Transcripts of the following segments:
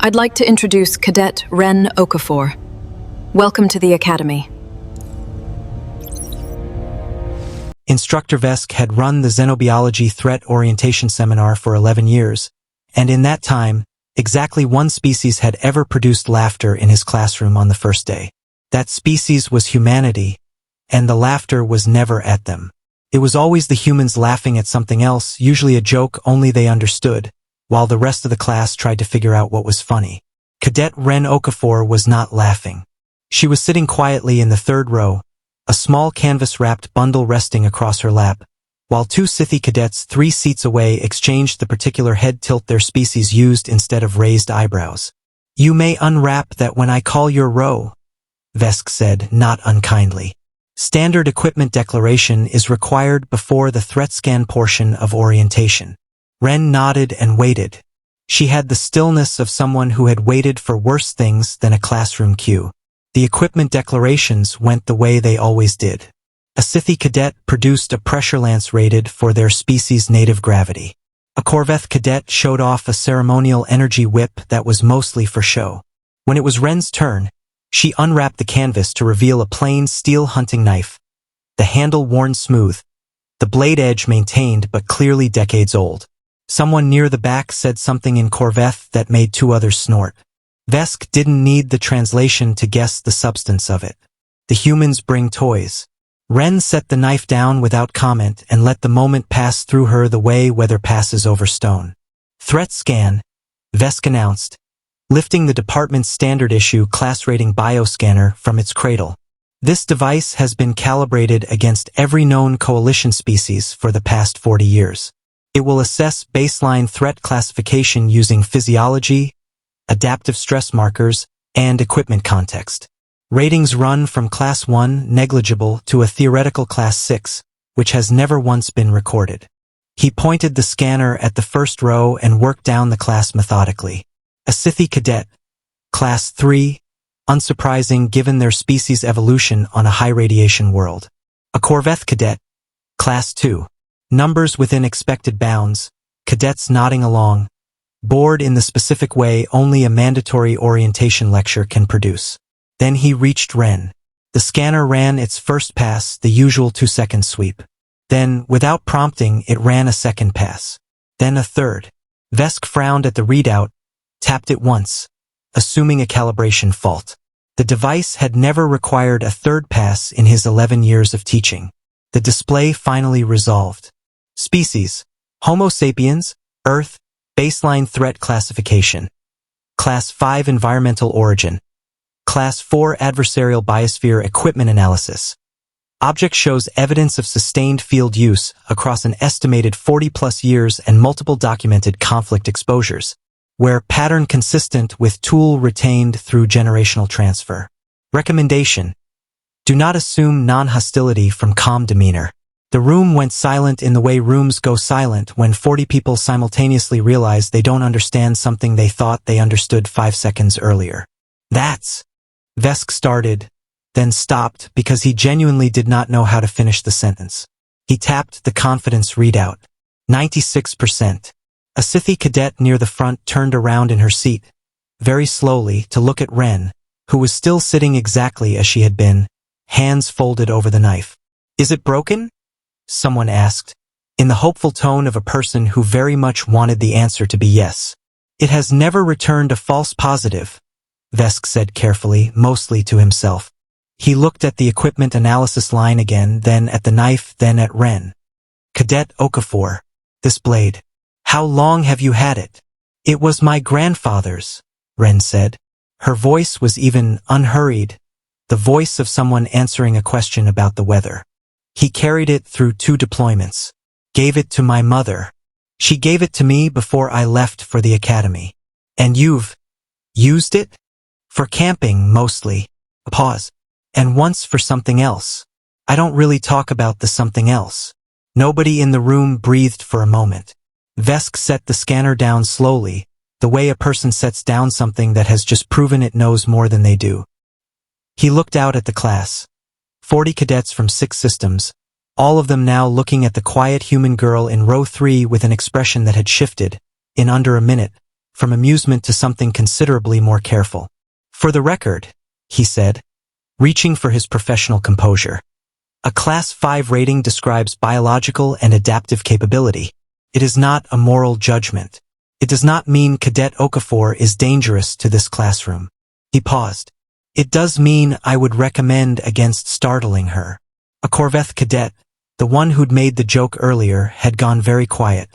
I'd like to introduce Cadet Wren Okafor. Welcome to the Academy. Instructor Vesk had run the xenobiology threat orientation seminar for 11 years, and in that time, exactly one species had ever produced laughter in his classroom on the first day. That species was humanity, and the laughter was never at them. It was always the humans laughing at something else, usually a joke only they understood, while the rest of the class tried to figure out what was funny. Cadet Wren Okafor was not laughing. She was sitting quietly in the third row, a small canvas-wrapped bundle resting across her lap, while two Scythy cadets 3 seats away exchanged the particular head tilt their species used instead of raised eyebrows. "You may unwrap that when I call your row," Vesk said, not unkindly. Standard equipment declaration is required before the threat scan portion of orientation. Wren nodded and waited. She had the stillness of someone who had waited for worse things than a classroom cue. The equipment declarations went the way they always did. A Scythy cadet produced a pressure lance rated for their species' native gravity. A Corvette cadet showed off a ceremonial energy whip that was mostly for show. When it was Wren's turn, she unwrapped the canvas to reveal a plain steel hunting knife, the handle worn smooth, the blade edge maintained but clearly decades old. Someone near the back said something in Corvette that made 2 others snort. Vesk didn't need the translation to guess the substance of it. The humans bring toys. Wren set the knife down without comment and let the moment pass through her the way weather passes over stone. "Threat scan," Vesk announced, lifting the department's standard issue class rating bioscanner from its cradle. This device has been calibrated against every known coalition species for the past 40 years. It will assess baseline threat classification using physiology, adaptive stress markers, and equipment context. Ratings run from Class 1, negligible, to a theoretical Class 6, which has never once been recorded. He pointed the scanner at the first row and worked down the class methodically. A Scythy cadet, Class 3, unsurprising given their species' evolution on a high-radiation world. A Corvette cadet, Class 2. Numbers within expected bounds, cadets nodding along, bored in the specific way only a mandatory orientation lecture can produce. Then he reached Wren. The scanner ran its first pass, the usual 2-second sweep. Then, without prompting, it ran a second pass. Then a third. Vesk frowned at the readout, tapped it once, assuming a calibration fault. The device had never required a third pass in his 11 years of teaching. The display finally resolved. Species: Homo sapiens, Earth, baseline threat classification. Class 5 environmental origin. Class 4 adversarial biosphere equipment analysis. Object shows evidence of sustained field use across an estimated 40+ years and multiple documented conflict exposures, where pattern consistent with tool retained through generational transfer. Recommendation: do not assume non-hostility from calm demeanor. The room went silent in the way rooms go silent when 40 people simultaneously realize they don't understand something they thought they understood 5 seconds earlier. "That's..." Vesk started, then stopped because he genuinely did not know how to finish the sentence. He tapped the confidence readout. 96%. A Scythy cadet near the front turned around in her seat, very slowly, to look at Wren, who was still sitting exactly as she had been, hands folded over the knife. "Is it broken?" someone asked, in the hopeful tone of a person who very much wanted the answer to be yes. "It has never returned a false positive," Vesk said carefully, mostly to himself. He looked at the equipment analysis line again, then at the knife, then at Wren. "Cadet Okafor, this blade. How long have you had it?" "It was my grandfather's," Wren said. Her voice was even unhurried, the voice of someone answering a question about the weather. "He carried it through 2 deployments. Gave it to my mother. She gave it to me before I left for the academy." "And you've used it?" "For camping, mostly." A pause. "And once for something else." "I don't really talk about the something else." Nobody in the room breathed for a moment. Vesk set the scanner down slowly, the way a person sets down something that has just proven it knows more than they do. He looked out at the class. 40 cadets from 6 systems, all of them now looking at the quiet human girl in row 3 with an expression that had shifted, in under a minute, from amusement to something considerably more careful. For the record, he said, reaching for his professional composure. A Class 5 rating describes biological and adaptive capability. It is not a moral judgment. It does not mean Cadet Okafor is dangerous to this classroom. He paused. It does mean I would recommend against startling her. A Corvette cadet, the one who'd made the joke earlier, had gone very quiet.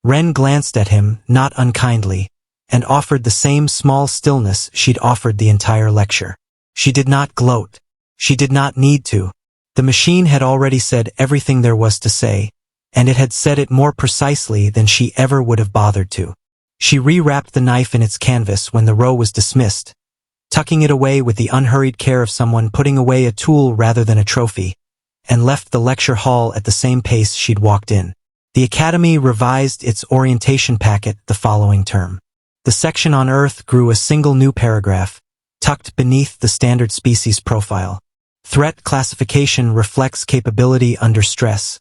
Wren glanced at him, not unkindly, and offered the same small stillness she'd offered the entire lecture. She did not gloat. She did not need to. The machine had already said everything there was to say, and it had said it more precisely than she ever would have bothered to. She rewrapped the knife in its canvas when the row was dismissed, tucking it away with the unhurried care of someone putting away a tool rather than a trophy, and left the lecture hall at the same pace she'd walked in. The Academy revised its orientation packet the following term. The section on Earth grew a single new paragraph, tucked beneath the standard species profile. Threat classification reflects capability under stress,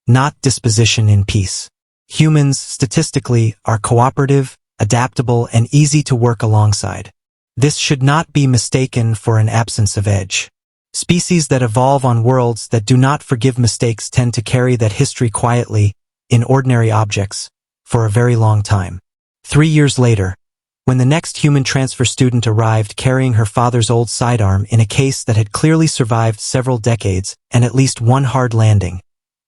not disposition in peace. Humans, statistically, are cooperative, adaptable, and easy to work alongside. This should not be mistaken for an absence of edge. Species that evolve on worlds that do not forgive mistakes tend to carry that history quietly, in ordinary objects, for a very long time. 3 years later, when the next human transfer student arrived carrying her father's old sidearm in a case that had clearly survived several decades and at least one hard landing,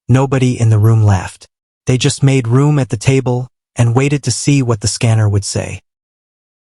nobody in the room laughed. They just made room at the table and waited to see what the scanner would say.